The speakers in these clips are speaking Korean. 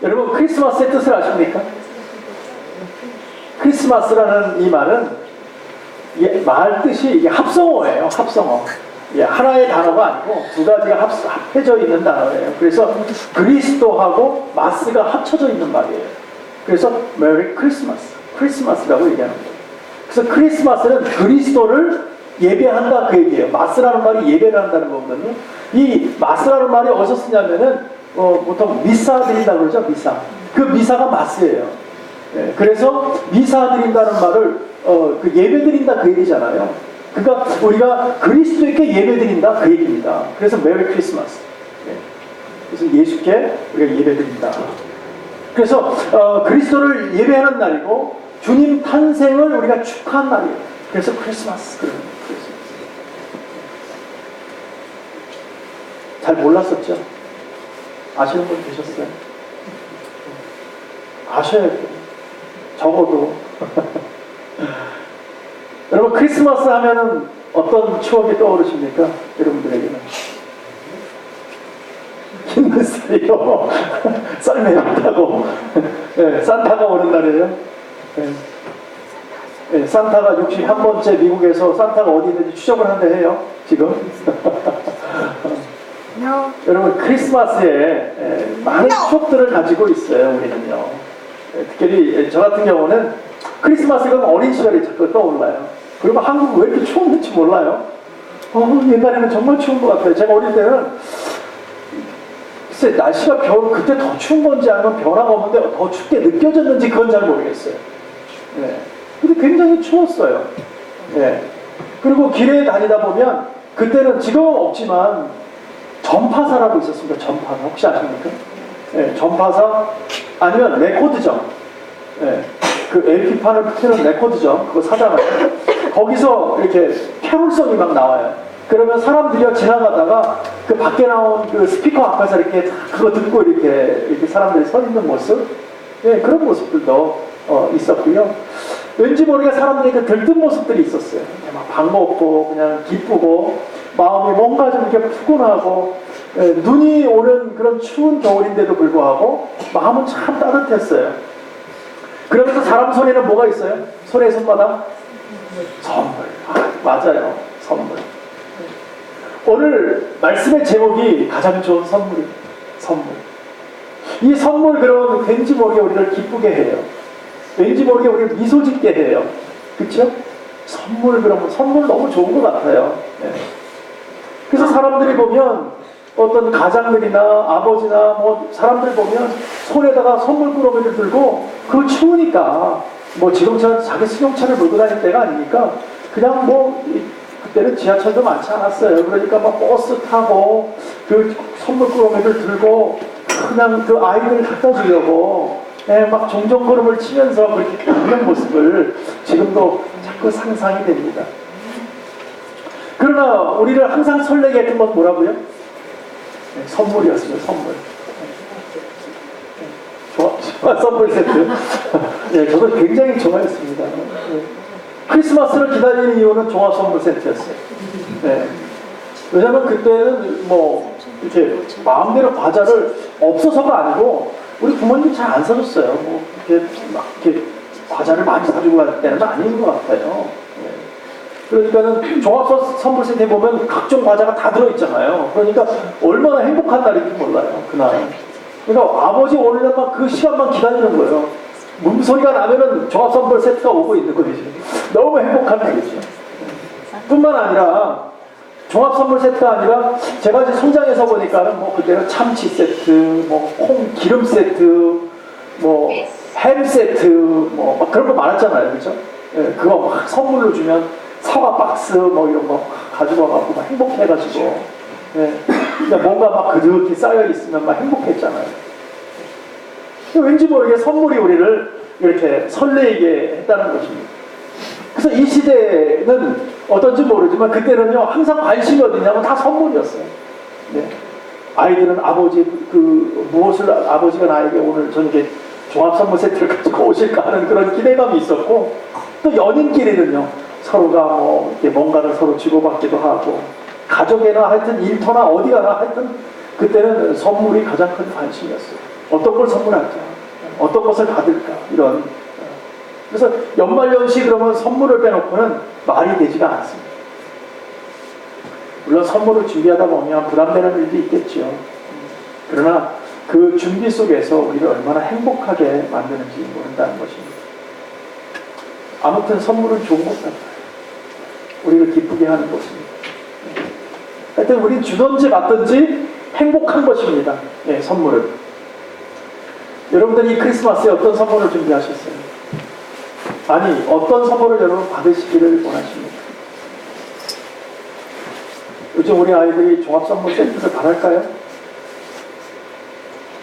여러분 크리스마스의 뜻을 아십니까? 크리스마스라는 이 말은 말 뜻이 이게 합성어예요. 합성어. 하나의 단어가 아니고 두 가지가 합해져 있는 단어예요. 그래서 그리스도하고 마스가 합쳐져 있는 말이에요. 그래서 메리 크리스마스, 크리스마스라고 얘기하는 거예요. 그래서 크리스마스는 그리스도를 예배한다 그 얘기예요. 마스라는 말이 예배를 한다는 거거든요. 이 마스라는 말이 어디서 쓰냐면은 보통 미사 드린다고 그러죠. 미사. 그 미사가 마스예요. 그래서 미사 드린다는 말을 그 예배 드린다 그 얘기잖아요. 그러니까 우리가 그리스도께 예배 드린다 그 얘기입니다. 그래서 메리 크리스마스. 그래서 예수께 우리가 예배 드린다. 그래서 그리스도를 예배하는 날이고 주님 탄생을 우리가 축하한 날이에요. 그래서 크리스마스. 잘 몰랐었죠? 아시는 분 계셨어요? 아셔야 돼요. 적어도. 여러분 크리스마스 하면은 어떤 추억이 떠오르십니까? 여러분들에게는. 힘내세요. 썰매 타고. 네, 산타가 오는 날이에요. 네, 산타가 61번째 미국에서 산타가 어디 있는지 추적을 한대 해요. 지금. No. 여러분 크리스마스에 많은 추억들을 가지고 있어요. 우리는요. 특히 저 같은 경우는 크리스마스가 어린 시절이 자꾸 떠올라요. 그리고 한국은 왜 이렇게 추웠는지 몰라요. 옛날에는 정말 추운 것 같아요. 제가 어릴 때는 글쎄 날씨가 그때 더 추운 건지 아니면 변화가 없는데 더 춥게 느껴졌는지 그건 잘 모르겠어요. 네. 근데 굉장히 추웠어요. 네. 그리고 길에 다니다 보면 그때는 지금은 없지만 전파사라고 있었습니다. 전파사 혹시 아십니까? 네, 전파사 아니면 레코드점. 네, 그 LP판을 틀는 레코드점 그거 사잖아요. 거기서 이렇게 캐롤송이 막 나와요. 그러면 사람들이 지나가다가 그 밖에 나온 그 스피커 앞에서 이렇게 그거 듣고 이렇게 사람들이 서 있는 모습, 네, 그런 모습들도 있었고요. 왠지 모르게 사람들이 그 들뜬 모습들이 있었어요. 막 반갑고 그냥 기쁘고 마음이 뭔가 좀 이렇게 푸근하고 눈이 오는 그런 추운 겨울인데도 불구하고 마음은 참 따뜻했어요. 그러면서 사람 손에는 뭐가 있어요? 손에 손바닥? 선물. 맞아요. 선물. 오늘 말씀의 제목이 가장 좋은 선물입니다. 선물. 이 선물 그럼 왠지 모르게 우리를 기쁘게 해요. 왠지 모르게 우리를 미소 짓게 해요. 그렇죠? 선물 그러면 선물 너무 좋은 것 같아요. 네. 그래서 사람들이 보면 어떤 가장들이나 아버지나 뭐 사람들 보면 손에다가 선물 꾸러미를 들고 그거 추우니까 뭐 지금처럼 자기 승용차를 몰고 다닐 때가 아니니까 그냥 뭐 그때는 지하철도 많지 않았어요. 그러니까 막 버스 타고 그 선물 꾸러미를 들고 그냥 그 아이들을 갖다 주려고 막 종종걸음을 치면서 그렇게 가는 모습을 지금도 자꾸 상상이 됩니다. 그러나 우리를 항상 설레게 했던 건 뭐라고요? 네, 선물이었어요. 선물. 좋아 선물 세트. 네, 저도 굉장히 좋아했습니다. 네. 크리스마스를 기다리는 이유는 종합 선물 세트였어요. 네. 왜냐면 그때는 뭐 이렇게 마음대로 과자를 없어서가 아니고 우리 부모님이 잘 안 사줬어요. 뭐 이렇게 막 이렇게 과자를 많이 사주고 갈 때는 아닌 것 같아요. 그러니까는 종합 선물 세트에 보면 각종 과자가 다 들어있잖아요. 그러니까 얼마나 행복한 날인지 몰라요. 그날. 그러니까 아버지 오는 날만 그 시간만 기다리는 거예요. 문소리가 나면은 종합 선물 세트가 오고 있는 거죠. 너무 행복한 날이죠. 뿐만 아니라 종합 선물 세트가 아니라 제가 이제 성장해서 보니까는 뭐 그때는 참치 세트, 뭐 콩 기름 세트, 뭐 햄 세트, 뭐 막 그런 거 많았잖아요. 그렇죠? 예, 그거 막 선물로 주면 사과 박스 뭐 이런 거 가지고 와갖고 막 행복해가지고 예, 뭔가 막 그득히 쌓여 있으면 막 행복했잖아요. 왠지 모르게 선물이 우리를 이렇게 설레게 했다는 것입니다. 그래서 이 시대는 어떤지 모르지만 그때는요 항상 관심이 어디냐면 다 선물이었어요. 네. 아이들은 아버지 무엇을 아버지가 나에게 오늘 저녁에 종합 선물 세트를 가지고 오실까 하는 그런 기대감이 있었고 또 연인끼리는요 서로가 뭐 이렇게 뭔가를 서로 주고받기도 하고 가족이나 하여튼 일터나 어디 가나 하여튼 그때는 선물이 가장 큰 관심이었어요. 어떤 걸 선물할까? 어떤 것을 받을까? 이런. 그래서 연말연시 그러면 선물을 빼놓고는 말이 되지가 않습니다. 물론 선물을 준비하다 보면 부담되는 일도 있겠죠. 그러나 그 준비 속에서 우리를 얼마나 행복하게 만드는지 모른다는 것입니다. 아무튼 선물은 좋은 것 같아요. 우리를 기쁘게 하는 것입니다. 하여튼 우린 주든지 받든지 행복한 것입니다. 예, 선물은. 여러분들이 크리스마스에 어떤 선물을 준비하셨어요? 아니, 어떤 선물을 여러분 받으시기를 원하십니까? 요즘 우리 아이들이 종합선물 세트를 바랄까요?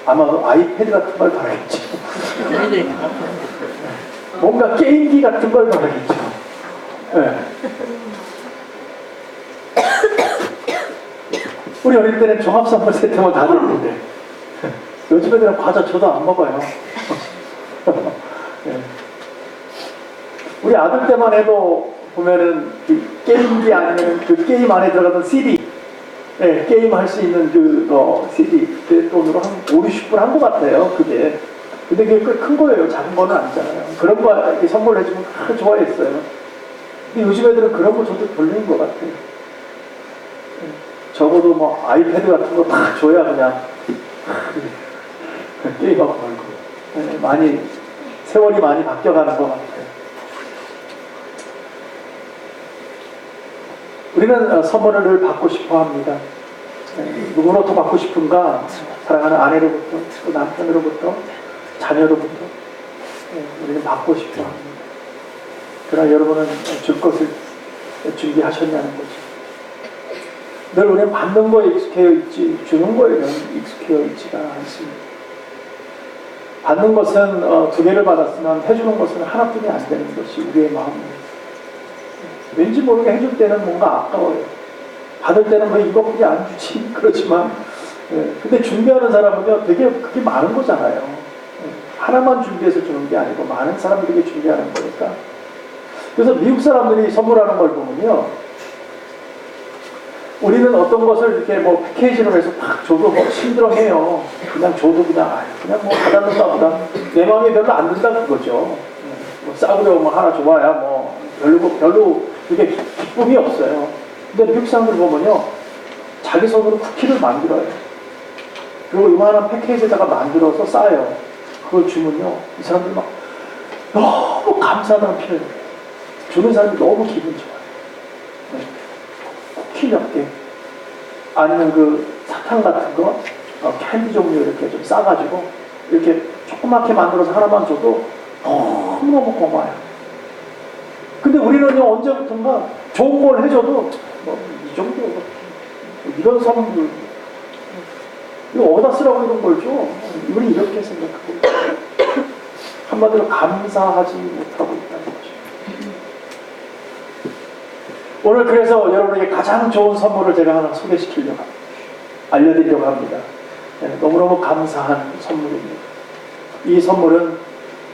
아마도 아이패드 같은 걸 바라겠죠. 뭔가 게임기 같은 걸 바라겠죠. 네. 우리 어릴 때는 종합선물 세트만 다 줬는데 요즘 애들은 과자 저도 안 먹어요. 네. 우리 아들 때만 해도 보면은 그 게임기 아니면 그 게임 안에 들어가던 CD, 네, 게임 할 수 있는 그 CD 그때 돈으로 한 5, 60불 한 것 같아요. 그게. 근데 그게 꽤 큰 거예요. 작은 거는 아니잖아요. 그런 거 이렇게 선물해 주면 다 좋아했어요. 근데 요즘 애들은 그런 거 저도 별로인 것 같아요. 네. 적어도 뭐 아이패드 같은 거 다 줘야 그냥 게임하고 말고. 네, 많이 세월이 많이 바뀌어가는 것 같아요. 우리는 선물을 늘 받고 싶어 합니다. 누구로부터 받고 싶은가? 사랑하는 아내로부터, 또 남편으로부터, 자녀로부터 우리는 받고 싶어 합니다. 그러나 여러분은 줄 것을 준비하셨냐는 거죠. 늘 우리는 받는 거에 익숙해져 있지 주는 거에는 익숙해져 있지가 않습니다. 받는 것은 두 개를 받았으면 해주는 것은 하나뿐이 안 되는 것이 우리의 마음입니다. 왠지 모르게 해줄 때는 뭔가 아까워요. 받을 때는 뭐 이거뿐이 안 주지 그렇지만 근데 준비하는 사람은요 되게 그게 많은 거잖아요. 하나만 준비해서 주는 게 아니고 많은 사람들에게 준비하는 거니까. 그래서 미국 사람들이 선물하는 걸 보면요 우리는 어떤 것을 이렇게 뭐 패키지로 해서 팍 줘도 뭐 힘들어해요. 그냥 줘도 그냥 뭐 받았는가 보다 내 마음에 별로 안 든다 그거죠. 뭐 싸구려 뭐 하나 줘봐야 뭐 별로 그게 기쁨이 없어요. 근데 미국 사람들 보면요 자기 손으로 쿠키를 만들어요. 그리고 이만한 패키지에다가 만들어서 싸요. 그걸 주면요 이 사람들 막 너무 감사하다는 표현을 해요. 주는 사람이 너무 기분 좋아요. 네. 쿠키 몇 개 아니면 그 사탕 같은 거 캔디 종류 이렇게 좀 싸가지고 이렇게 조그맣게 만들어서 하나만 줘도 너무너무 고마워요. 근데 우리는요 언제부턴가 좋은 걸 해줘도 뭐 이 정도 이런 선물 이거 어디다 쓰라고 이런 걸 줘? 우리 이렇게 생각하고 한마디로 감사하지 못하고 있다는 거죠. 오늘 그래서 여러분에게 가장 좋은 선물을 제가 하나 소개시키려고 합니다. 알려드리려고 합니다. 너무너무 감사한 선물입니다. 이 선물은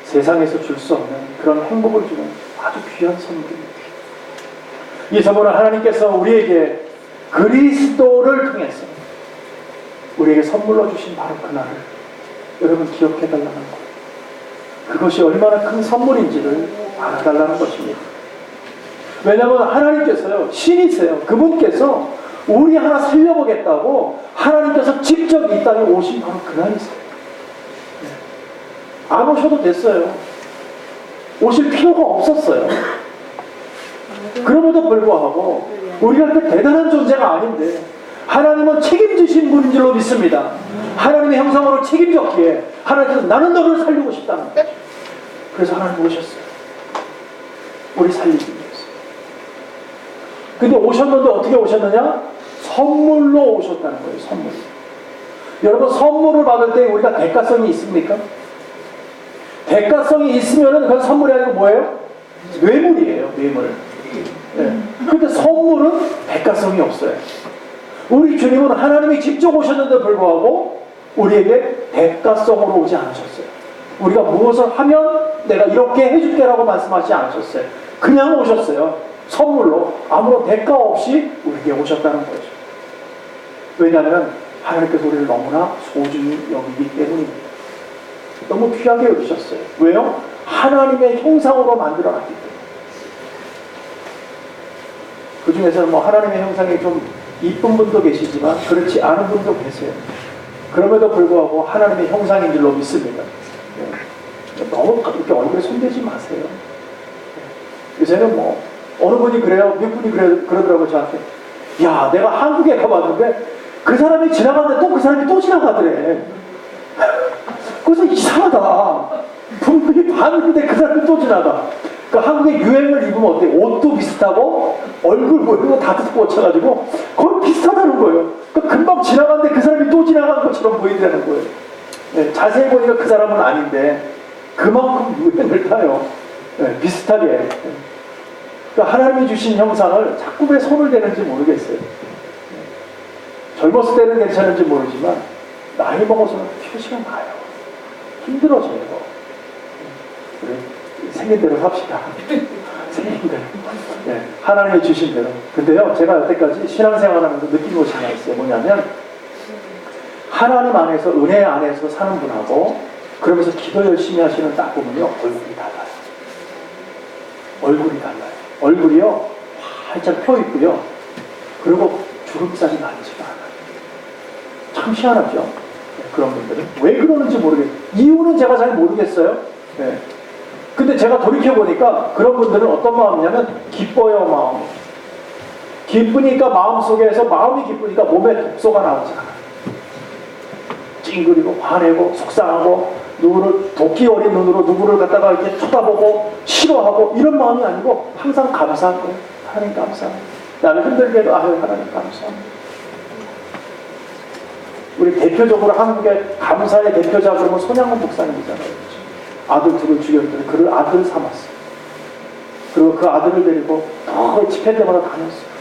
세상에서 줄 수 없는 그런 행복을 주는 아주 귀한 선물입니다. 이 선물은 하나님께서 우리에게 그리스도를 통해서 우리에게 선물로 주신 바로 그날을 여러분 기억해달라는 거예요. 그것이 얼마나 큰 선물인지를 알아달라는 것입니다. 왜냐하면 하나님께서요 신이세요. 그분께서 우리 하나 살려보겠다고 하나님께서 직접 이 땅에 오신 바로 그날이세요. 안 오셔도 됐어요. 오실 필요가 없었어요. 그럼에도 불구하고 우리가 그렇게 대단한 존재가 아닌데 하나님은 책임지신 분인 줄로 믿습니다. 하나님의 형상으로 책임졌기에 하나님께서 나는 너를 살리고 싶다는 거죠. 그래서 하나님 오셨어요. 우리 살리기 위해서. 근데 오셨는데 어떻게 오셨느냐? 선물로 오셨다는 거예요. 선물. 여러분 선물을 받을 때 우리가 대가성이 있습니까? 대가성이 있으면은 그건 선물이 아니고 뭐예요? 뇌물이에요. 뇌물. 네. 근데 선물은 대가성이 없어요. 우리 주님은 하나님이 직접 오셨는데 불구하고 우리에게 대가성으로 오지 않으셨어요. 우리가 무엇을 하면 내가 이렇게 해줄게라고 말씀하지 않으셨어요. 그냥 오셨어요. 선물로 아무런 대가 없이 우리에게 오셨다는 거죠. 왜냐하면 하나님께서 우리를 너무나 소중히 여기기 때문입니다. 너무 귀하게 여기셨어요. 왜요? 하나님의 형상으로 만들어놨기 때문에. 그 중에서는 뭐 하나님의 형상이 좀 이쁜 분도 계시지만 그렇지 않은 분도 계세요. 그럼에도 불구하고 하나님의 형상인 줄로 믿습니다. 너무 이렇게 얼굴에 손대지 마세요. 요새는 뭐 어느 분이 그래요. 몇 분이 그러더라고요 저한테. 야, 내가 한국에 가봤는데 그 사람이 지나가는데 또 그 사람이 또 지나가더래. 그래서 이상하다. 분명히 봤는데 그 사람이 또 지나가. 그러니까 한국의 유행을 입으면 어때요? 옷도 비슷하고 얼굴 모양도 다 꽂혀가지고 거의 비슷하다는 거예요. 그러니까 금방 지나갔는데 그 사람이 또 지나간 것처럼 보인다는 거예요. 네, 자세히 보니까 그 사람은 아닌데 그만큼 유행을 타요. 네, 비슷하게. 네. 그러니까 하나님이 주신 형상을 자꾸 왜 손을 대는지 모르겠어요. 네. 젊었을 때는 괜찮은지 모르지만 나이 먹어서는 표시가 나요. 힘들어져요. 네. 생긴 대로 삽시다. 생긴 대로. 네, 하나님이 주신 대로. 근데요, 제가 여태까지 신앙생활하면서 느낀 것이 하나 있어요. 뭐냐면 하나님 안에서, 은혜 안에서 사는 분하고 그러면서 기도 열심히 하시는 딱 보면요, 얼굴이 달라요. 얼굴이 달라요. 얼굴이요, 활짝 펴 있고요. 그리고 주름살이 많지가 않아요. 참 희한하죠? 네, 그런 분들은. 왜 그러는지 모르겠어요. 이유는 제가 잘 모르겠어요. 네. 근데 제가 돌이켜보니까 그런 분들은 어떤 마음이냐면 기뻐요, 마음이. 기쁘니까 마음속에서, 마음이 기쁘니까 몸에 독소가 나오지 않아요. 찡그리고 화내고 속상하고 누구를 도끼 어린 눈으로 누구를 갖다가 이렇게 쳐다보고 싫어하고 이런 마음이 아니고 항상 감사한 거예요. 하나님 감사합니다. 나를 힘들게 해도 아유 하나님 감사합니다. 우리 대표적으로 한국의 감사의 대표자 그러면 손양원 목사님이잖아요. 아들 둘을 죽였는데 그를 아들 삼았어요. 그리고 그 아들을 데리고 더 집회 때마다 다녔어요.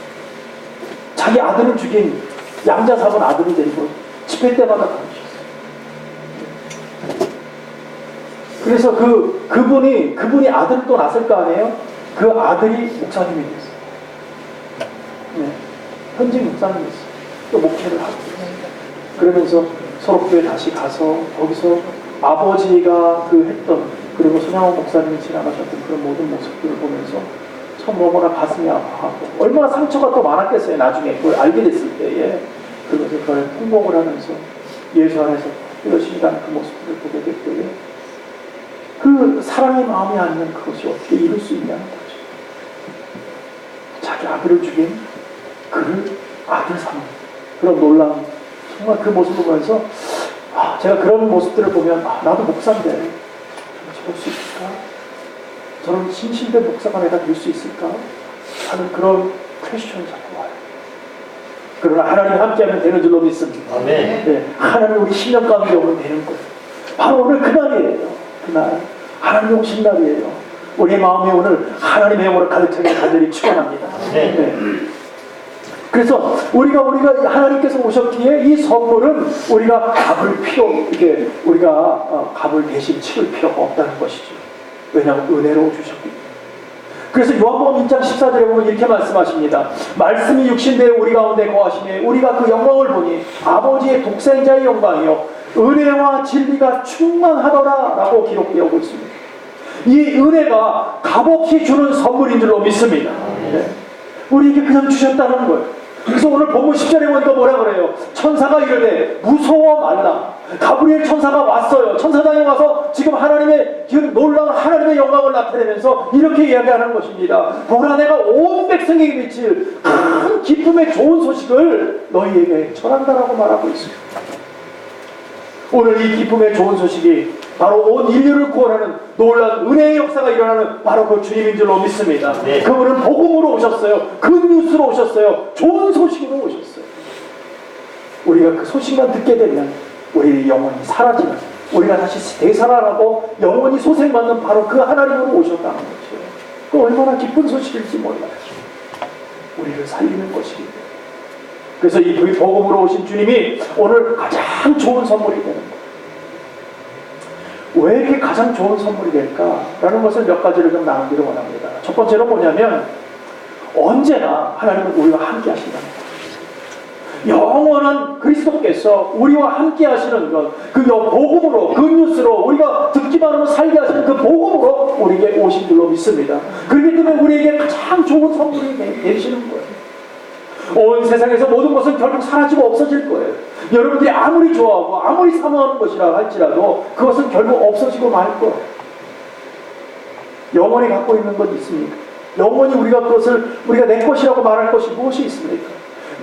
자기 아들을 죽인 양자 삼은 아들을 데리고 집회 때마다 다니셨어요. 그래서 그분이 아들을 또 낳았을 거 아니에요? 그 아들이 목사님이 됐어요. 네. 현직 목사님이 됐어요. 또 목회를 하고 그러면서 서록교회 다시 가서 거기서 아버지가 그 했던 그리고 손양원 목사님이 지나가셨던 그런 모든 모습들을 보면서 참 너무나 가슴이 아파하고 얼마나 상처가 또 많았겠어요. 나중에 그걸 알게 됐을 때에 그것을 그걸 통곡을 하면서 예수 안에서 열심히 가는 그 모습들을 보게 될 때에 그 사랑의 마음이 아니면 그것이 어떻게 이룰 수 있냐는 거죠. 자기 아들을 죽인 그를 아들 삼는 그런 놀라운 정말 그 모습을 보면서 제가 그런 모습들을 보면 나도 목사인데 저럴 수 있을까? 저런 신실된 목사가 내가 될 수 있을까? 하는 그런 퀘스천이 자꾸 와요. 그러나 하나님 함께하면 되는 줄로 믿습니다. 네, 하나님 우리 신령 가운데 오면 되는 거예요. 바로 오늘 그날이에요. 그날 하나님이 오신 날이에요. 우리 마음이 오늘 하나님의 영으로 가득 차게 간절히 축원합니다. 네. 그래서 우리가 하나님께서 오셨기에 이 선물은 우리가 값을 대신 치를 필요가 없다는 것이죠. 왜냐하면 은혜로 주셨기 때문에. 그래서 요한복음 1장 14절에 보면 이렇게 말씀하십니다. 말씀이 육신되어 우리 가운데 거하시매 우리가 그 영광을 보니 아버지의 독생자의 영광이요 은혜와 진리가 충만하더라 라고 기록되어 있습니다. 이 은혜가 값없이 주는 선물인 줄로 믿습니다. 네. 우리에게 그냥 주셨다는 거예요. 그래서 오늘 본문 10절에 보니까 뭐라 그래요? 천사가 이르되 무서워 말라. 가브리엘 천사가 왔어요. 천사장에 와서 지금 하나님의 놀라운 하나님의 영광을 나타내면서 이렇게 이야기하는 것입니다. 보라 내가 온 백성에게 미칠 큰 기쁨의 좋은 소식을 너희에게 전한다라고 말하고 있습니다. 오늘 이 기쁨의 좋은 소식이 바로 온 인류를 구원하는 놀라운 은혜의 역사가 일어나는 바로 그 주님인 줄로 믿습니다. 네. 그분은 복음으로 오셨어요. 그 뉴스로 오셨어요. 좋은 소식으로 오셨어요. 우리가 그 소식만 듣게 되면 우리의 영혼이 사라지는 우리가 다시 되살아나고 영혼이 소생받는 바로 그 하나님으로 오셨다는 것이에요. 그 얼마나 기쁜 소식일지 몰라요. 우리를 살리는 것이기 그래서 이 복음으로 오신 주님이 오늘 가장 좋은 선물이 되는 거예요. 왜 이렇게 가장 좋은 선물이 될까라는 것을 몇 가지를 좀 나누기를 원합니다. 첫 번째로 뭐냐면 언제나 하나님은 우리와 함께 하신다는 거예요. 영원한 그리스도께서 우리와 함께 하시는 것, 그 복음으로, 그 뉴스로 우리가 듣기만 하면 살게 하시는 그 복음으로 우리에게 오신 줄로 믿습니다. 그렇기 때문에 우리에게 가장 좋은 선물이 되시는 거예요. 온 세상에서 모든 것은 결국 사라지고 없어질 거예요. 여러분들이 아무리 좋아하고 아무리 사모하는 것이라 할지라도 그것은 결국 없어지고 말 거예요. 영원히 갖고 있는 것 있습니까? 영원히 우리가 그것을 우리가 내 것이라고 말할 것이 무엇이 있습니까?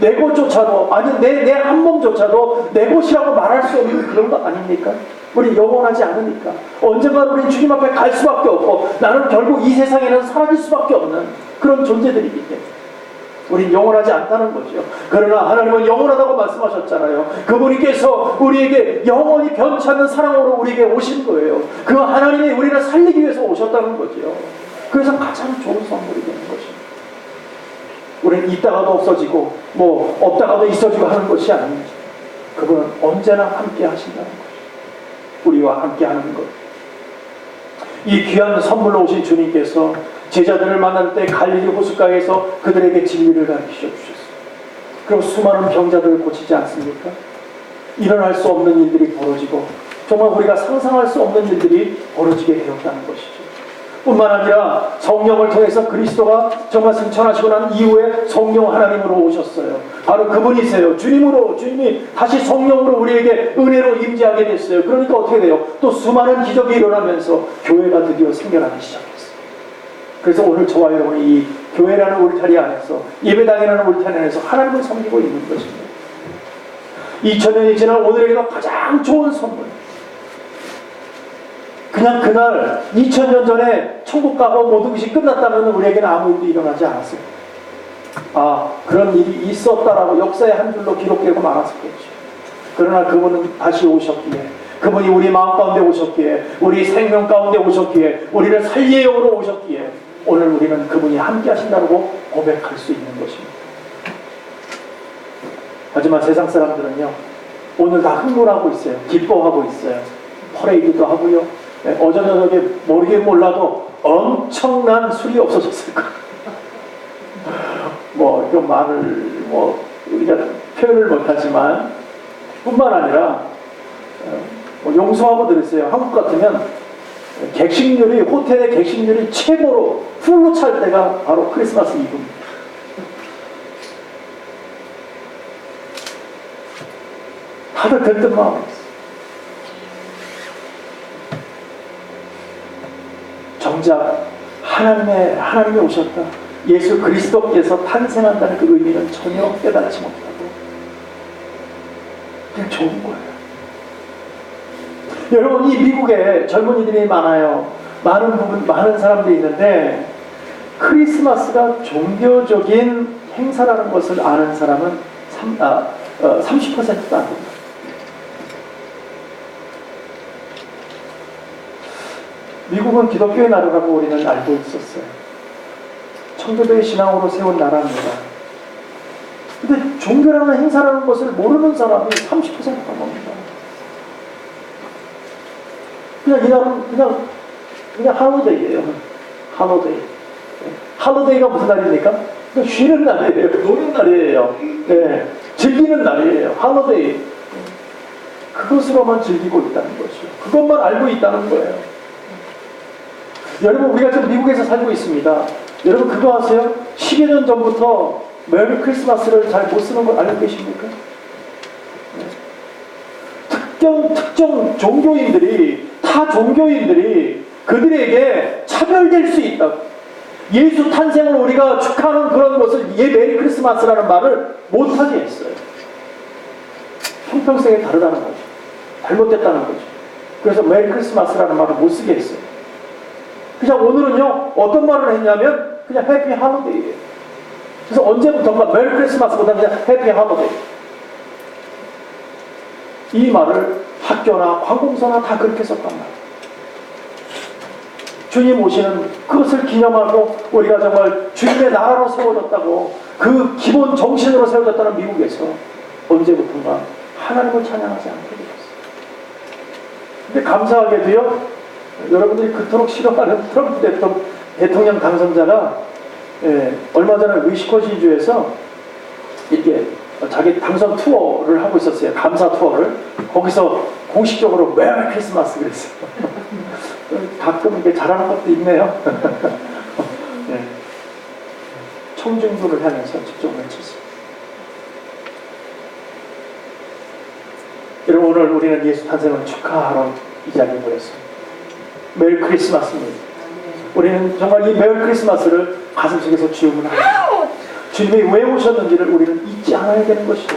내 것조차도, 아니 내 한 몸조차도 내 것이라고 말할 수 없는 그런 거 아닙니까? 우리 영원하지 않으니까 언젠가 우리 주님 앞에 갈 수밖에 없고 나는 결국 이 세상에는 사라질 수밖에 없는 그런 존재들이기 때문에 우린 영원하지 않다는 거죠. 그러나 하나님은 영원하다고 말씀하셨잖아요. 그분께서 우리에게 영원히 변치 않는 사랑으로 우리에게 오신 거예요. 그 하나님이 우리를 살리기 위해서 오셨다는 거죠. 그래서 가장 좋은 선물이 되는 것입니다. 우리는 있다가도 없어지고 뭐 없다가도 있어지고 하는 것이 아닙니다. 그분은 언제나 함께 하신다는 거죠. 우리와 함께 하는 것. 이 귀한 선물로 오신 주님께서 제자들을 만날 때 갈릴리 호숫가에서 그들에게 진리를 가르치셔 주셨어요. 그럼 수많은 병자들을 고치지 않습니까? 일어날 수 없는 일들이 벌어지고 정말 우리가 상상할 수 없는 일들이 벌어지게 되었다는 것이죠. 뿐만 아니라 성령을 통해서 그리스도가 정말 승천하시고 난 이후에 성령 하나님으로 오셨어요. 바로 그분이세요. 주님이 다시 성령으로 우리에게 은혜로 임재하게 됐어요. 그러니까 어떻게 돼요? 또 수많은 기적이 일어나면서 교회가 드디어 생겨나기 시작했어요. 그래서 오늘 저와 여러분이 이 교회라는 울타리 안에서, 예배당이라는 울타리 안에서 하나님을 섬기고 있는 것입니다. 2000년이 지난 오늘에게도 가장 좋은 선물. 그냥 그날 2000년 전에 천국 가고 모든 것이 끝났다면 우리에게는 아무 일도 일어나지 않았어요. 아, 그런 일이 있었다라고 역사의 한 줄로 기록되고 말았었겠죠. 그러나 그분은 다시 오셨기에, 그분이 우리 마음 가운데 오셨기에, 우리 생명 가운데 오셨기에, 우리를 살리의 영으로 오셨기에 오늘 우리는 그분이 함께 하신다고 고백할 수 있는 것입니다. 하지만 세상 사람들은요, 오늘 다 흥분하고 있어요. 기뻐하고 있어요. 퍼레이드도 하고요. 어제 저녁에 모르긴 몰라도 엄청난 술이 없어졌을 거예요. 뭐 이런 말을 우리가 표현을 못하지만 뿐만 아니라 용서하고 들었어요. 한국 같으면 객식률이, 호텔의 객식률이 최고로 풀로 찰 때가 바로 크리스마스 이브입니다. 다들 들뜬 마음이었어요. 정작 하나님이 오셨다, 예수 그리스도께서 탄생한다는 그 의미는 전혀 깨닫지 못하고 그냥 좋은 거예요. 여러분, 이 미국에 젊은이들이 많아요. 많은 사람들이 있는데 크리스마스가 종교적인 행사라는 것을 아는 사람은 30%도 안 됩니다. 미국은 기독교의 나라라고 우리는 알고 있었어요. 청교도의 신앙으로 세운 나라입니다. 근데 종교라는 행사라는 것을 모르는 사람이 30%가 넘습니다. 그냥 이 날은 그냥 할로데이예요. 할로데이가 무슨 날입니까? 쉬는 날이에요. 노는 날이에요. 네. 즐기는 날이에요. 할로데이. 그것으로만 즐기고 있다는 거죠. 그것만 알고 있다는 거예요. 여러분, 우리가 지금 미국에서 살고 있습니다. 여러분 그거 아세요? 10여 년 전부터 메리 크리스마스를 잘 못 쓰는 걸 알고 계십니까? 특정 종교인들이, 타 종교인들이 그들에게 차별될 수 있다. 예수 탄생을 우리가 축하하는 그런 것을 메리 크리스마스라는 말을 못하게 했어요. 형평성이 다르다는 거죠. 잘못됐다는 거죠. 그래서 메리 크리스마스라는 말을 못 쓰게 했어요. 그냥 오늘은요, 어떤 말을 했냐면 그냥 해피 할로데이예요. 그래서 언제부턴가 메리 크리스마스보다 그냥 해피 할로데이. 이 말을 학교나 관공서나 다 그렇게 썼단 말이에요. 주님 오시는 그것을 기념하고 우리가 정말 주님의 나라로 세워졌다고, 그 기본 정신으로 세워졌다는 미국에서 언제부턴가 하나님을 찬양하지 않게 되었어요. 근데 감사하게도요, 여러분들이 그토록 싫어하는 트럼프 대통령 당선자가 얼마 전에 위스콘신주에서 이렇게 자기 당선 투어를 하고 있었어요. 감사 투어를. 거기서 공식적으로 메리 크리스마스 그랬어요. 가끔 이렇게 잘하는 것도 있네요. 네. 청중들을 향해서 직접 외쳤어요. 여러분, 오늘 우리는 예수 탄생을 축하하러 이 자리에 모였습니다. 메리 크리스마스입니다. 우리는 정말 이 메리 크리스마스를 가슴속에서 주문합니다. 주님이 왜 오셨는지를 우리는 잊지 않아야 되는 것이죠.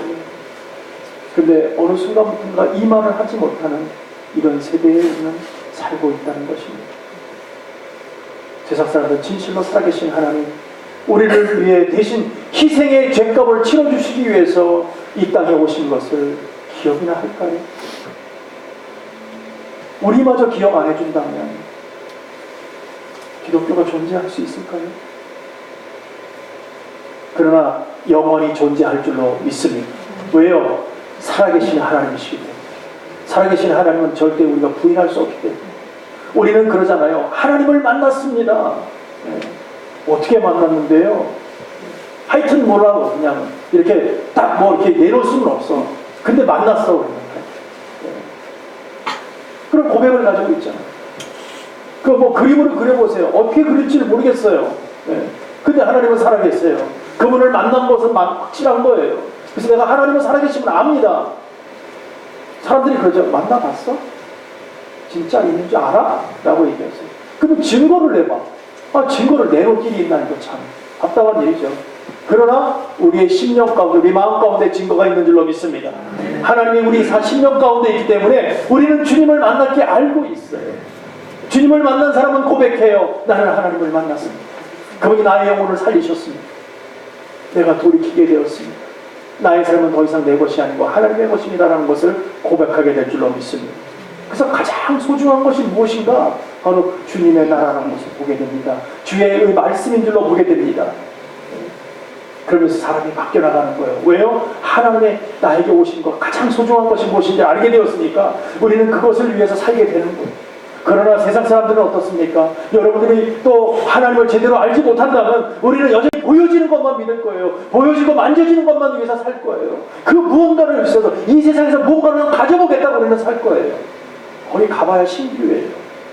근데 어느 순간부터인가 이 말을 하지 못하는 이런 세대에 우리는 살고 있다는 것입니다. 세상 사람들은 진실로 살아계신 하나님, 우리를 위해 대신 희생의 죗값을 치러주시기 위해서 이 땅에 오신 것을 기억이나 할까요? 우리마저 기억 안 해준다면 기독교가 존재할 수 있을까요? 그러나 영원히 존재할 줄로 믿습니다. 왜요? 살아계신 하나님이시기 때문에. 살아계신 하나님은 절대 우리가 부인할 수 없기 때문에. 우리는 그러잖아요. 하나님을 만났습니다. 네. 어떻게 만났는데요? 하여튼 뭐라고 그냥 이렇게 딱 뭐 이렇게 내놓을 수는 없어. 근데 만났어. 우리는. 네. 그런 고백을 가지고 있잖아요. 그 뭐 그림으로 그려보세요. 어떻게 그릴지를 모르겠어요. 네. 근데 하나님은 살아계세요. 그분을 만난 것은 확실한 거예요. 그래서 내가 하나님을 살아계시면 압니다. 사람들이 그러죠. 만나봤어? 진짜 있는 줄 알아? 라고 얘기했어요. 그럼 증거를 내봐. 증거를 내놓을 길이 있나, 이거 참 답답한 일이죠. 그러나 우리의 심령 가운데, 우리 마음 가운데 증거가 있는 줄로 믿습니다. 하나님이 우리 심령 가운데 있기 때문에 우리는 주님을 만날 게 알고 있어요. 주님을 만난 사람은 고백해요. 나는 하나님을 만났습니다. 그분이 나의 영혼을 살리셨습니다. 내가 돌이키게 되었습니다. 나의 삶은 더 이상 내 것이 아니고 하나님의 것입니다라는 것을 고백하게 될 줄로 믿습니다. 그래서 가장 소중한 것이 무엇인가? 바로 주님의 나라라는 것을 보게 됩니다. 주의 말씀인 줄로 보게 됩니다. 그러면서 사람이 바뀌어 나가는 거예요. 왜요? 하나님의 나에게 오신 것, 가장 소중한 것이 무엇인지 알게 되었으니까 우리는 그것을 위해서 살게 되는 거예요. 그러나 세상 사람들은 어떻습니까? 여러분들이 또 하나님을 제대로 알지 못한다면 우리는 여전히 보여지는 것만 믿을 거예요. 보여지고 만져지는 것만 위해서 살 거예요. 그 무언가를 있어서 이 세상에서 무언가를 가져보겠다고 우리는 살 거예요. 거기 가봐야 신기해요.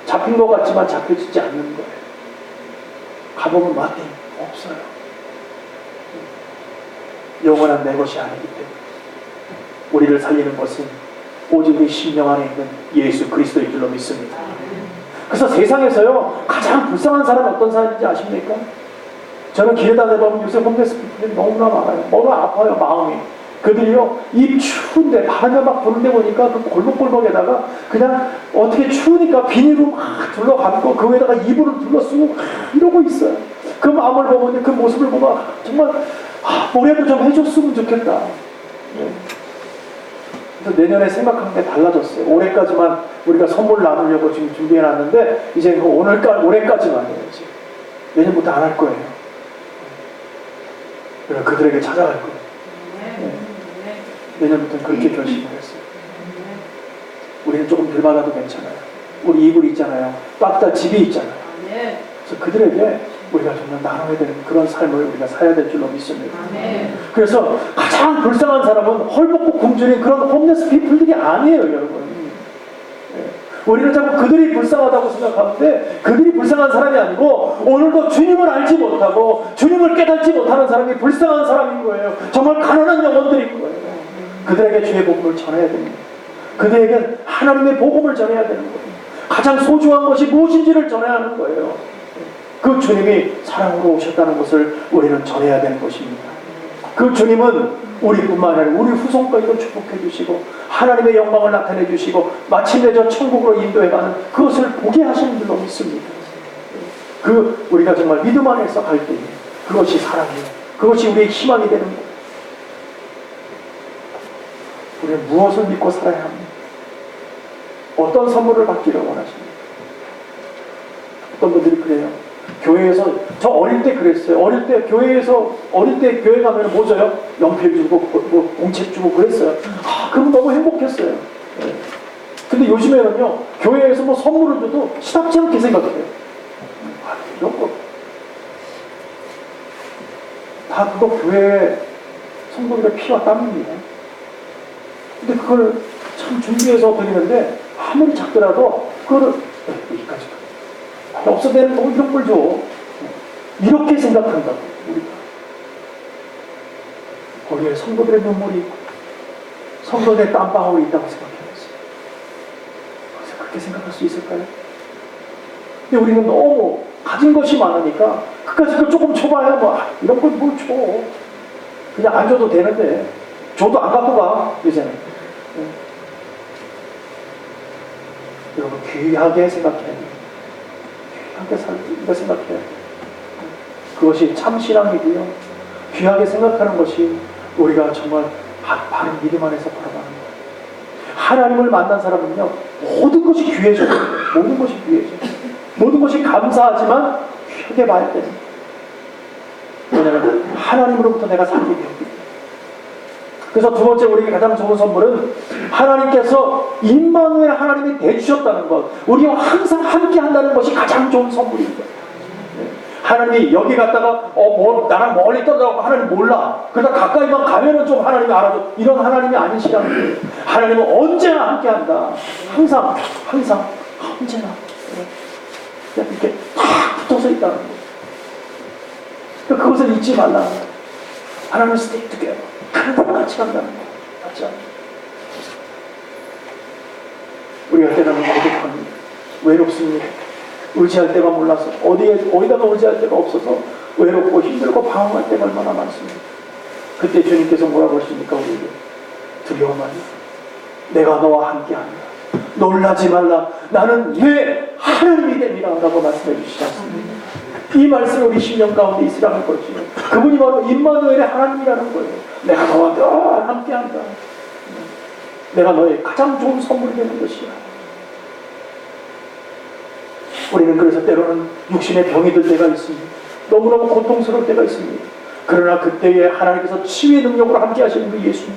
잡힌 것 같지만 잡혀지지 않는 거예요. 가보면 마땅히 없어요. 영원한 내 것이 아니기 때문에 우리를 살리는 것은 오직 우리 심령 안에 있는 예수 그리스도인 줄로 믿습니다. 그래서 세상에서요 가장 불쌍한 사람이 어떤 사람인지 아십니까? 저는 길에 다녀보면 요새 홈레스 피플이 너무나 많아요. 너무 아파요, 마음이. 그들이요 입 추운데 바람이 막 부는데 보니까 그 골목골목에다가 그냥 어떻게 추우니까 비닐로 막 둘러감고 그 위에다가 이불을 둘러쓰고 이러고 있어요. 그 마음을 보면, 그 모습을 보면 정말 뭐라도 좀 해줬으면 좋겠다. 네. 그래서 내년에 생각한 게 달라졌어요. 올해까지만 우리가 선물 나누려고 지금 준비해놨는데 이제 올해까지만이에요. 이제. 내년부터 안 할 거예요. 그래서 그들에게 찾아갈 거예요. 네. 내년부터는 그렇게 결심을 했어요. 우리는 조금 덜 받아도 괜찮아요. 우리 이불이 있잖아요. 따뜻한 집이 있잖아요. 그래서 그들에게 우리가 정말 나눠야 되는 그런 삶을 우리가 살아야 될 줄로 믿습니다. 그래서 가장 불쌍한 사람은 헐벗고 굶주린 그런 홈레스 피플들이 아니에요, 여러분. 우리는 자꾸 그들이 불쌍하다고 생각하는데 그들이 불쌍한 사람이 아니고 오늘도 주님을 알지 못하고 주님을 깨닫지 못하는 사람이 불쌍한 사람인 거예요. 정말 가난한 영혼들인 거예요. 그들에게 주의 복음을 전해야 됩니다. 그들에게 하나님의 복음을 전해야 되는 거예요. 가장 소중한 것이 무엇인지를 전해야 하는 거예요. 그 주님이 사랑으로 오셨다는 것을 우리는 전해야 되는 것입니다. 그 주님은 우리뿐만 아니라 우리 후손까지도 축복해 주시고 하나님의 영광을 나타내 주시고 마침내 저 천국으로 인도해가는 그것을 보게 하시는 줄로 믿습니다. 우리가 정말 믿음 안에서 갈 때 그것이 사랑이에요. 그것이 우리의 희망이 되는 거예요. 우리는 무엇을 믿고 살아야 합니까? 어떤 선물을 받기를 원하십니까? 어떤 분들이 그래요. 교회에서 저 어릴 때 그랬어요. 어릴 때 교회 가면 뭐 줘요? 연필 주고 뭐 공책 주고 그랬어요. 그럼 너무 행복했어요. 네. 근데 요즘에는요 교회에서 뭐 선물을 줘도 시답지 않게 생각해요. 이런 거 다 그거 교회에 성도들의 피와 땀입니다. 근데 그걸 참 준비해서 드리는데 아무리 작더라도 그거를 여기까지 없어 내는 거 이런 걸 줘. 이렇게 생각한다고 우리가. 거기에 성도들의 눈물이 있고 성도들의 땀방울이 있다고 생각해봤어요. 그래서 그렇게 생각할 수 있을까요? 근데 우리는 너무 가진 것이 많으니까 그까짓 걸 조금 줘봐야 뭐 이런 걸 뭘 줘. 그냥 안 줘도 되는데 줘도 안 갖고 가 이제는. 여러분 귀하게 생각해야 돼요. 귀하게 살고 생각해야 돼요. 그것이 참 신앙이고요. 귀하게 생각하는 것이 우리가 정말 바른 믿음 안에서 바라보는 거예요. 하나님을 만난 사람은요 모든 것이 귀해져요. 모든 것이 귀해져요. 모든 것이 감사하지만 귀하게 봐야 돼요. 왜냐하면 하나님으로부터 내가 살게 되었기 때문에. 그래서 두 번째 우리에게 가장 좋은 선물은 하나님께서 임마누엘 하나님이 대주셨다는 것, 우리와 항상 함께 한다는 것이 가장 좋은 선물입니다. 하나님이 여기 갔다가 나랑 멀리 떨어져서 하나님 몰라. 그러다 가까이만 가면은 좀 하나님이 알아줘. 이런 하나님이 아니시라는 거예요. 하나님은 언제나 함께 한다. 항상 언제나 이렇게 탁 붙어서 있다는 거예요. 그러니까 그것을 잊지 말라. 하나님은 stick together. 하나님 같이 간다는 거예요. 같이 간다. 우리가 때로는 고독합니다. 외롭습니다. 의지할 데가 몰라서 어디다가 의지할 데가 없어서 외롭고 힘들고 방황할 때가 얼마나 많습니다. 그때 주님께서 뭐라고 하십니까? 우리에게 두려워 말라. 내가 너와 함께한다. 놀라지 말라. 나는 내 하나님이 됩니다. 라고 말씀해 주시지 않습니까? 이 말씀이 우리 심령 가운데 있으라는 거죠. 그분이 바로 임마누엘의 하나님이라는 거예요. 내가 너와 늘 함께한다. 내가 너의 가장 좋은 선물이 되는 것이야. 우리는 그래서 때로는 육신의 병이 들 때가 있습니다. 너무너무 고통스러울 때가 있습니다. 그러나 그때에 하나님께서 치유의 능력으로 함께 하시는 그 예수님.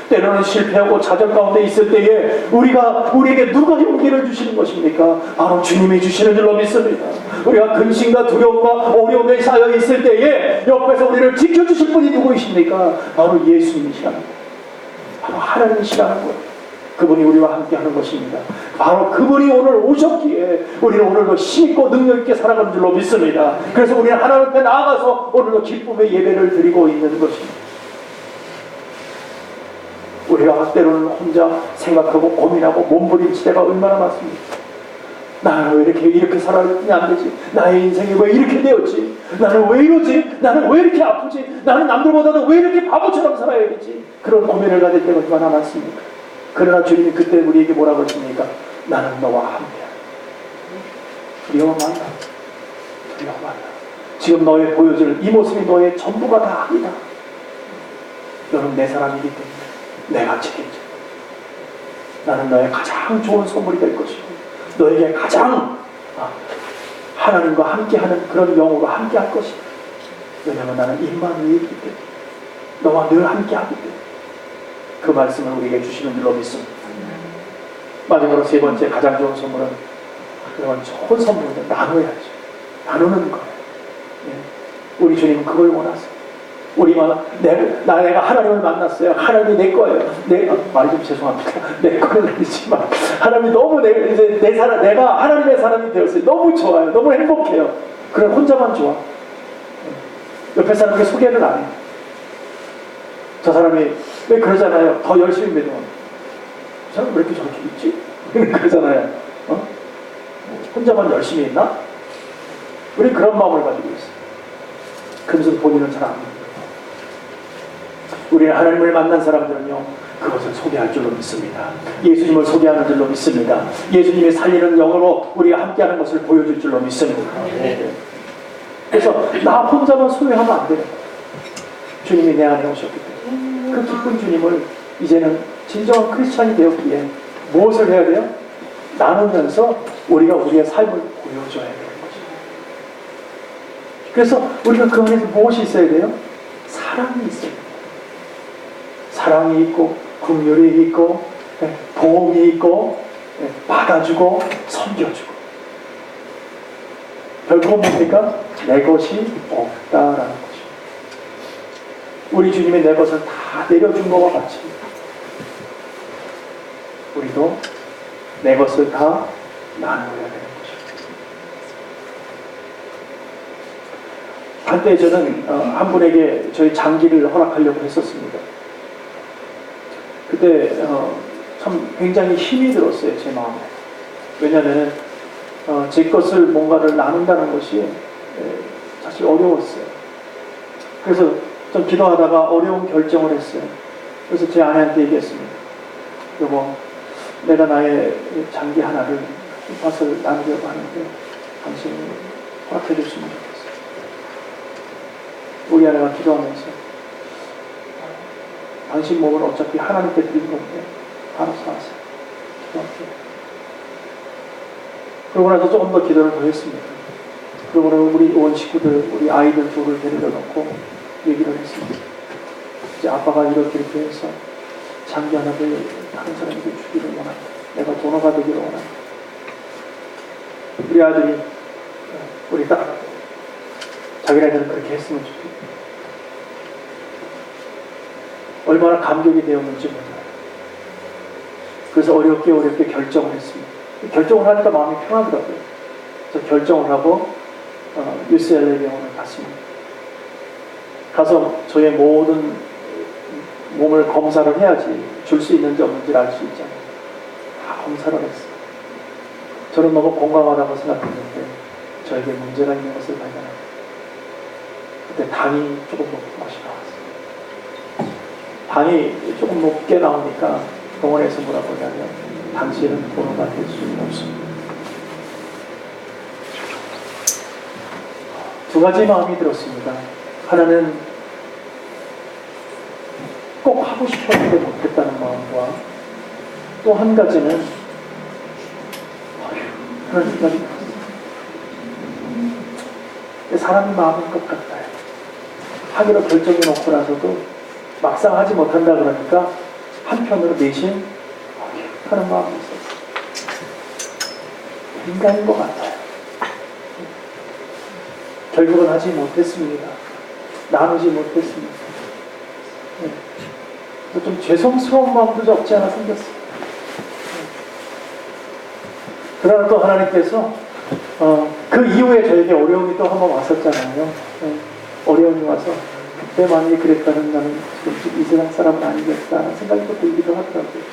때로는 실패하고 좌절 가운데 있을 때에 우리에게 누가 용기를 주시는 것입니까? 바로 주님이 주시는 줄로 믿습니다. 우리가 근심과 두려움과 어려움에 쌓여 있을 때에 옆에서 우리를 지켜주실 분이 누구이십니까? 바로 예수님이시라는 거예요. 바로 하나님이시라는 거예요. 그분이 우리와 함께 하는 것입니다. 바로 그분이 오늘 오셨기에 우리는 오늘도 힘있고 능력있게 살아가는 줄로 믿습니다. 그래서 우리는 하나님 앞에 나아가서 오늘도 기쁨의 예배를 드리고 있는 것입니다. 우리가 때로는 혼자 생각하고 고민하고 몸부림칠 때가 얼마나 많습니까? 나는 왜 이렇게 살아야 안 되지? 나의 인생이 왜 이렇게 되었지? 나는 왜 이러지? 나는 왜 이렇게 아프지? 나는 남들보다도 왜 이렇게 바보처럼 살아야 되지? 그런 고민을 가질 때가 얼마나 많습니까? 그러나 주님이 그때 우리에게 뭐라고 하십니까? 나는 너와 함께야. 두려워 말라. 두려워 말라. 지금 너의 보여줄 이 모습이 너의 전부가 다 아니다. 너는 내 사람이기 때문에 내가 책임져. 나는 너의 가장 좋은 선물이 될 것이고 너에게 가장 하나님과 함께하는 그런 영으로 함께할 것이다. 왜냐하면 나는 임마누엘이기 때문에 너와 늘 함께하기 때문에 그 말씀을 우리에게 주시는 줄로 믿습니다. 마지막으로 세 번째 가장 좋은 선물은 그런 좋은 선물은 나눠야죠. 나누는 거예요. 우리 주님은 그걸 원하세요. 내가 하나님을 만났어요. 하나님이 내 거예요. 말이 좀 죄송합니다. 내 거는 아니지만 하나님이 너무 내가 하나님의 사람이 되었어요. 너무 좋아요. 너무 행복해요. 그래 혼자만 좋아. 옆에 사람에게 소개를 안 해요. 저 사람이 왜 그러잖아요. 더 열심히 믿어. 저 사람 왜 이렇게 저렇게 있지? 그러잖아요. 혼자만 열심히 있나? 우리 그런 마음을 가지고 있어요. 그래서 본인은 잘 안 믿어요. 우리는 하나님을 만난 사람들은요 그것을 소개할 줄로 믿습니다. 예수님을 소개하는 줄로 믿습니다. 예수님이 살리는 영으로 우리가 함께하는 것을 보여줄 줄로 믿습니다. 그래서 나 혼자만 소유하면 안 돼요. 주님이 내 안에 오셨기 때문에 그 기쁜 주님을 이제는 진정한 크리스찬이 되었기에 무엇을 해야 돼요? 나누면서 우리가 우리의 삶을 보여줘야 되는 것입니다. 그래서 우리가 그 안에서 무엇이 있어야 돼요? 사랑이 있어야 돼요. 사랑이 있고 긍휼이 있고 보험이 있고 받아주고 섬겨주고 결국은 뭡니까? 내 것이 없다라는 것입니다. 우리 주님이 내 것을 다 내려준 것과 같이 우리도 내 것을 다 나누어야 되는 것입니다. 한때 저는 한 분에게 저희 장기를 허락하려고 했었습니다. 그때 참 굉장히 힘이 들었어요, 제 마음에. 왜냐하면 제 것을 뭔가를 나눈다는 것이 사실 어려웠어요. 그래서 좀 기도하다가 어려운 결정을 했어요. 그래서 제 아내한테 얘기했습니다. 여보, 내가 나의 장기 하나를 밭을 나누려고 하는데 당신이 허락해 줬으면 좋겠어요. 우리 아내가 기도하면서 당신 몸은 어차피 하나님께 드린 건데 알아서 하세요. 기도할게요. 그러고 나서 조금 더 기도를 더 했습니다. 그러고는 우리 온 식구들, 우리 아이들 둘을 데리러 놓고 얘기를 했습니다. 이제 아빠가 이렇게 해서 장기 하나를 다른 사람에게 주기를 원한다. 내가 도너가 되기를 원한다. 우리 아들이 우리 딸 자기네들은 그렇게 했으면 좋겠다. 얼마나 감격이 되었는지 몰라요. 그래서 어렵게 결정을 했습니다. 결정을 하니까 마음이 편하더라고요. 그래서 결정을 하고 UCLA 병원을 갔습니다. 가서 저의 모든 몸을 검사를 해야지 줄 수 있는지 없는지를 알 수 있잖아요. 다 검사를 했어요. 저는 너무 건강하다고 생각했는데 저에게 문제가 있는 것을 발견합니다. 그때 당이 조금 높은 것이 나왔어요. 당이 조금 높게 나오니까 병원에서 뭐라고 하냐면 당신은 도너가 될 수는 없습니다. 두 가지 마음이 들었습니다. 하나는 꼭 하고 싶었는데 못했다는 마음과 또 한 가지는 그런 생각이 들었어요. 사람이 마음인 것 같아요. 하기로 결정해 놓고 나서도 막상 하지 못한다 그러니까 한편으로 내심 하는 마음이 있었어요. 인간인 것 같아요. 결국은 하지 못했습니다. 나누지 못했습니다. 좀 죄송스러운 마음도 없지 않아 생겼어요. 그러나 또 하나님께서 그 이후에 저에게 어려움이 또 한번 왔었잖아요. 어려움이 와서 그때 만약에 그랬다면 나는 지금 이 세상 사람은 아니겠다 생각이 또 들기도 하더라고요.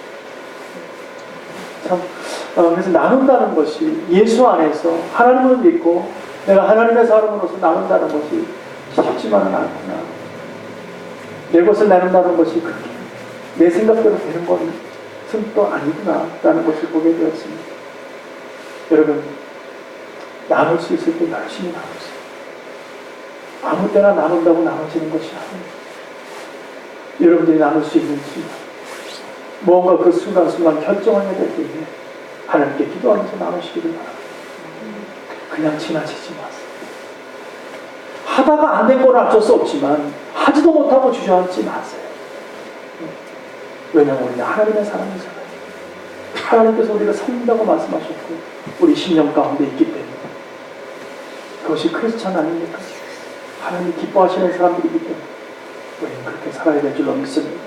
참 그래서 나눈다는 것이 예수 안에서 하나님을 믿고 내가 하나님의 사람으로서 나눈다는 것이 쉽지만은 않구나. 내 것을 나눈다는 것이 그렇게 내 생각대로 되는 것은 또 아니구나 라는 것을 보게 되었습니다. 여러분, 나눌 수 있을 때 열심히 나누세요. 아무 때나 나눈다고 나눠지는 것이 아닙니다. 여러분들이 나눌 수 있는지 뭔가 그 순간순간 결정하게 될 때에 하나님께 기도하면서 나누시기를 바랍니다. 그냥 지나치지 마세요. 하다가 안 된 건 어쩔 수 없지만 하지도 못하고 주저앉지 마세요. 왜냐하면 우리는 하나님의 사람이잖아요. 하나님께서 우리가 살린다고 말씀하셨고 우리 심령 가운데 있기 때문에 그것이 크리스찬 아닙니까? 하나님 기뻐하시는 사람들이기 때문에 우리는 그렇게 살아야 될 줄로 믿습니다.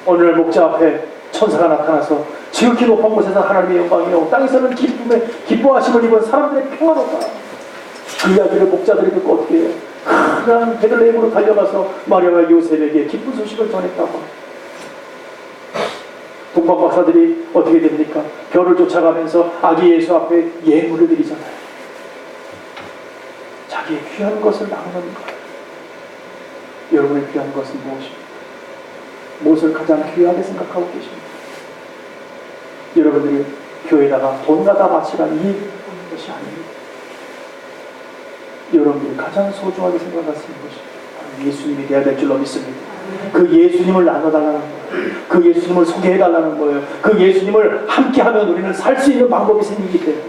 오늘 목자 앞에 천사가 나타나서 지극히 높은 곳에서 하나님의 영광이요 땅에서는 기쁨에 기뻐하심을 입은 사람들의 평화로다. 그 이야기를 목자들이 듣고 어떻게 해요? 큰 베들레헴으로 달려가서 마리아와 요셉에게 기쁜 소식을 전했다고. 동방 박사들이 어떻게 됩니까? 별을 쫓아가면서 아기 예수 앞에 예물을 드리잖아요. 자기의 귀한 것을 나누는 거예요. 여러분의 귀한 것은 무엇입니까? 무엇을 가장 귀하게 생각하고 계십니까? 여러분들이 교회에다가 돈 갖다 바치라는 이 것이 아닙니다. 여러분들이 가장 소중하게 생각할 수 있는 것이 예수님이 되어야 될 줄로 믿습니다. 그 예수님을 나눠달라는 거예요. 그 예수님을 소개해달라는 거예요. 그 예수님을 함께하면 우리는 살 수 있는 방법이 생기기 때문에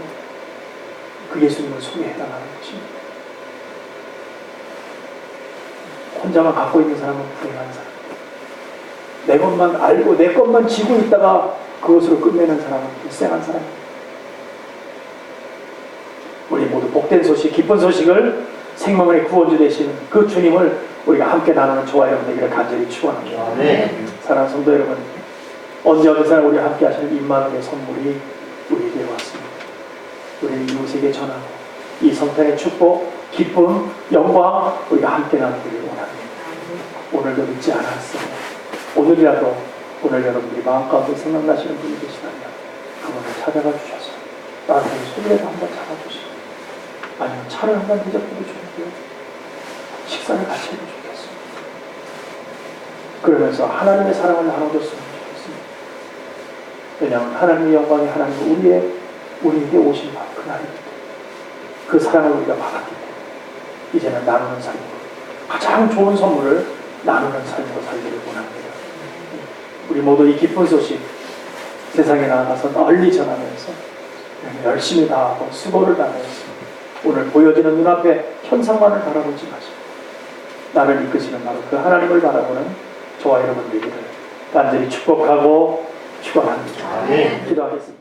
그 예수님을 소개해달라는 것입니다. 혼자만 갖고 있는 사람은 불행한 사람. 내 것만 알고 내 것만 지고 있다가 그것으로 끝내는 사람은 불쌍한 사람입니다. 우리 모두 복된 소식, 기쁜 소식을 생명의 구원주 되시는 그 주님을 우리가 함께 나누는 저와 여러분에게 간절히 축원합니다. 네. 사랑하는 성도 여러분, 언제 어디서나 우리와 함께 하시는 임마누엘의 선물이 우리에게 왔습니다. 우리 이웃에게 전하고 이 성탄의 축복, 기쁨, 영광 우리가 함께 나누기를 원합니다. 오늘도 믿지 않았어요. 오늘이라도 오늘 여러분들이 마음 가운데 생각나시는 분이 계시다면 그분을 찾아가 주셔서 나한테 손이라도 한번 잡아주시고 아니면 차를 한번 대접해도 좋고요. 식사를 같이 해도 좋겠습니다. 그러면서 하나님의 사랑을 나눠줬으면 좋겠습니다. 왜냐하면 하나님의 영광이 하나님은 우리에게 오신 바로 그날입니다. 그 사랑을 우리가 받았기 때문에 이제는 나누는 삶으로 가장 좋은 선물을 나누는 삶으로 살기를 원합니다. 우리 모두 이 기쁜 소식 세상에 나가서 널리 전하면서 열심히 다하고 수고를 다하면서 오늘 보여지는 눈앞에 현상만을 바라보지 마시고 나를 이끄시는 바로 그 하나님을 바라보는 저와 여러분 되기를 간절히 축복하고 축원합니다. 기도하겠습니다.